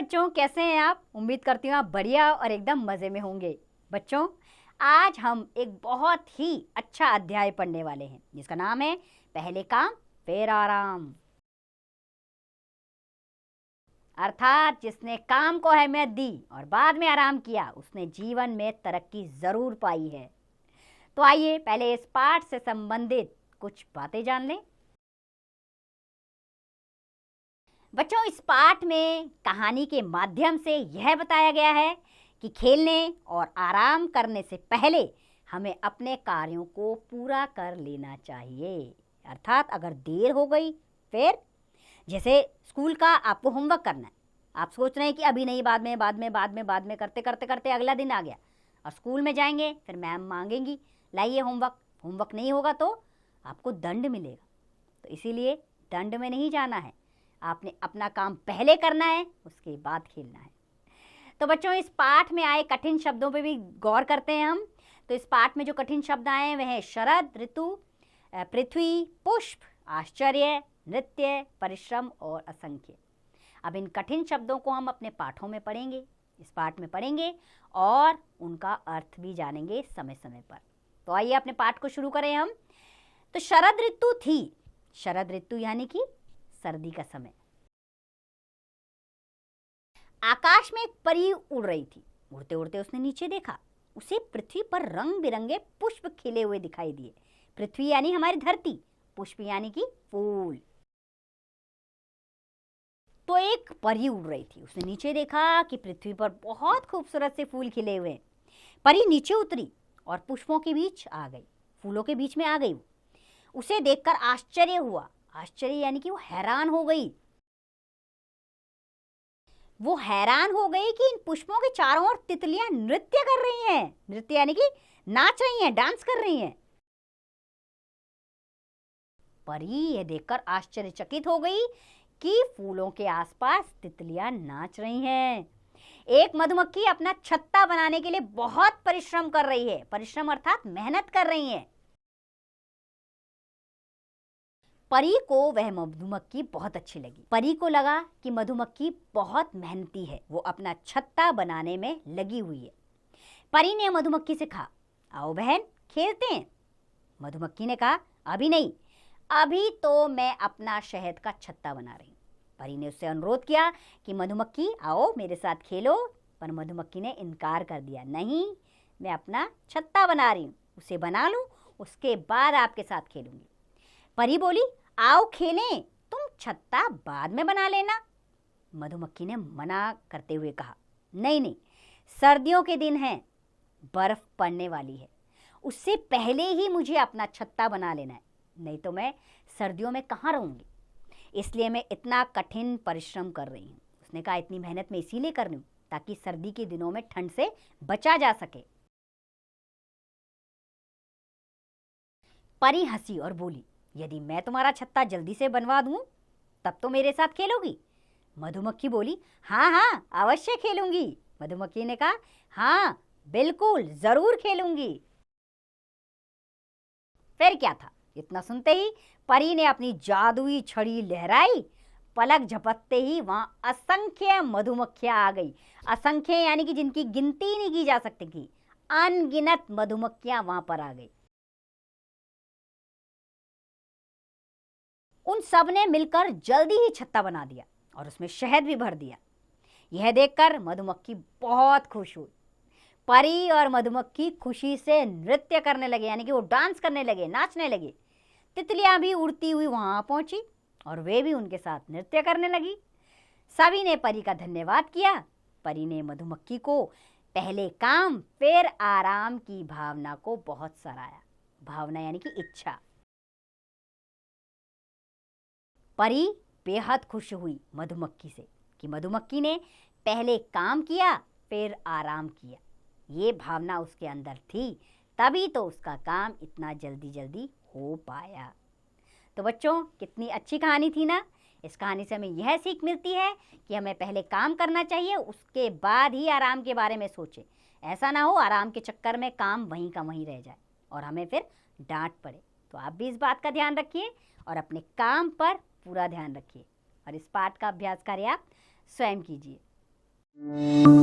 बच्चों, कैसे हैं आप? उम्मीद करती हूँ आप बढ़िया और एकदम मज़े में होंगे। बच्चों, आज हम एक बहुत ही अच्छा अध्याय पढ़ने वाले हैं जिसका नाम है पहले काम फिर आराम। अर्थात जिसने काम को अहमियत दी और बाद में आराम किया उसने जीवन में तरक्की ज़रूर पाई है। तो आइए पहले इस पाठ से संबंधित कुछ बातें जान लें। बच्चों, इस पाठ में कहानी के माध्यम से यह बताया गया है कि खेलने और आराम करने से पहले हमें अपने कार्यों को पूरा कर लेना चाहिए। अर्थात अगर देर हो गई फिर जैसे स्कूल का आपको होमवर्क करना है, आप सोच रहे हैं कि अभी नहीं, बाद में करते करते करते अगला दिन आ गया और स्कूल में जाएंगे फिर मैम मांगेंगी लाइए होमवर्क नहीं होगा तो आपको दंड मिलेगा। तो इसीलिए दंड में नहीं जाना है, आपने अपना काम पहले करना है, उसके बाद खेलना है। तो बच्चों, इस पाठ में आए कठिन शब्दों पे भी गौर करते हैं हम। तो इस पाठ में जो कठिन शब्द आए वह हैं शरद ऋतु, पृथ्वी, पुष्प, आश्चर्य, नृत्य, परिश्रम और असंख्य। अब इन कठिन शब्दों को हम अपने पाठों में पढ़ेंगे, इस पाठ में पढ़ेंगे और उनका अर्थ भी जानेंगे समय समय पर। तो आइए अपने पाठ को शुरू करें हम। तो शरद ऋतु थी, शरद ऋतु यानी कि सर्दी का समय। आकाश में एक परी उड़ रही थी। उड़ते उड़ते उसने नीचे देखा, उसे पृथ्वी पर रंग बिरंगे पुष्प खिले हुए दिखाई दिए। पृथ्वी यानी हमारी धरती, पुष्प यानी कि फूल। तो एक परी उड़ रही थी, उसने नीचे देखा कि पृथ्वी पर बहुत खूबसूरत से फूल खिले हुए हैं। परी नीचे उतरी और पुष्पों के बीच आ गई, फूलों के बीच में आ गई। उसे देखकर आश्चर्य हुआ, आश्चर्य यानी कि वो हैरान हो गई। वो हैरान हो गई कि इन पुष्पों के चारों ओर तितलियां नृत्य कर रही हैं। नृत्य यानी कि नाच रही हैं, डांस कर रही हैं। परी यह देखकर आश्चर्यचकित हो गई कि फूलों के आसपास तितलियां नाच रही हैं। एक मधुमक्खी अपना छत्ता बनाने के लिए बहुत परिश्रम कर रही है। परिश्रम अर्थात मेहनत कर रही है। परी को वह मधुमक्खी बहुत अच्छी लगी। परी को लगा कि मधुमक्खी बहुत मेहनती है, वो अपना छत्ता बनाने में लगी हुई है। परी ने मधुमक्खी से कहा, आओ बहन खेलते हैं। मधुमक्खी ने कहा, अभी नहीं, अभी तो मैं अपना शहद का छत्ता बना रही हूँ। परी ने उससे अनुरोध किया कि मधुमक्खी आओ मेरे साथ खेलो, पर मधुमक्खी ने इनकार कर दिया। नहीं, मैं अपना छत्ता बना रही हूँ, उसे बना लूँ, उसके बाद आपके साथ खेलूंगी। परी बोली, आओ खेलें, तुम छत्ता बाद में बना लेना। मधुमक्खी ने मना करते हुए कहा, नहीं, सर्दियों के दिन हैं, बर्फ पड़ने वाली है, उससे पहले ही मुझे अपना छत्ता बना लेना है, नहीं तो मैं सर्दियों में कहाँ रहूंगी। इसलिए मैं इतना कठिन परिश्रम कर रही हूँ। उसने कहा, इतनी मेहनत मैं इसीलिए कर रही हूँ ताकि सर्दी के दिनों में ठंड से बचा जा सके। परी हंसी और बोली, यदि मैं तुम्हारा छत्ता जल्दी से बनवा दूं तब तो मेरे साथ खेलोगी। मधुमक्खी बोली, हाँ अवश्य खेलूंगी। मधुमक्खी ने कहा, हाँ बिल्कुल जरूर खेलूंगी। फिर क्या था, इतना सुनते ही परी ने अपनी जादुई छड़ी लहराई। पलक झपकते ही वहां असंख्य मधुमक्खियां आ गई। असंख्य यानी कि जिनकी गिनती नहीं की जा सकती थी, अनगिनत मधुमक्खियां वहां पर आ गई। उन सब ने मिलकर जल्दी ही छत्ता बना दिया और उसमें शहद भी भर दिया। यह देखकर मधुमक्खी बहुत खुश हुई। परी और मधुमक्खी खुशी से नृत्य करने लगे, यानी कि वो डांस करने लगे, नाचने लगे। तितलियां भी उड़ती हुई वहां पहुंची और वे भी उनके साथ नृत्य करने लगी। सभी ने परी का धन्यवाद किया। परी ने मधुमक्खी को पहले काम फिर आराम की भावना को बहुत सराहा। भावना यानी कि इच्छा। परी बेहद खुश हुई मधुमक्खी से कि मधुमक्खी ने पहले काम किया फिर आराम किया। ये भावना उसके अंदर थी, तभी तो उसका काम इतना जल्दी जल्दी हो पाया। तो बच्चों, कितनी अच्छी कहानी थी ना। इस कहानी से हमें यह सीख मिलती है कि हमें पहले काम करना चाहिए, उसके बाद ही आराम के बारे में सोचें। ऐसा ना हो आराम के चक्कर में काम वहीं का वहीं रह जाए और हमें फिर डांट पड़े। तो आप भी इस बात का ध्यान रखिए और अपने काम पर पूरा ध्यान रखिए और इस पाठ का अभ्यास कार्य आप स्वयं कीजिए। है।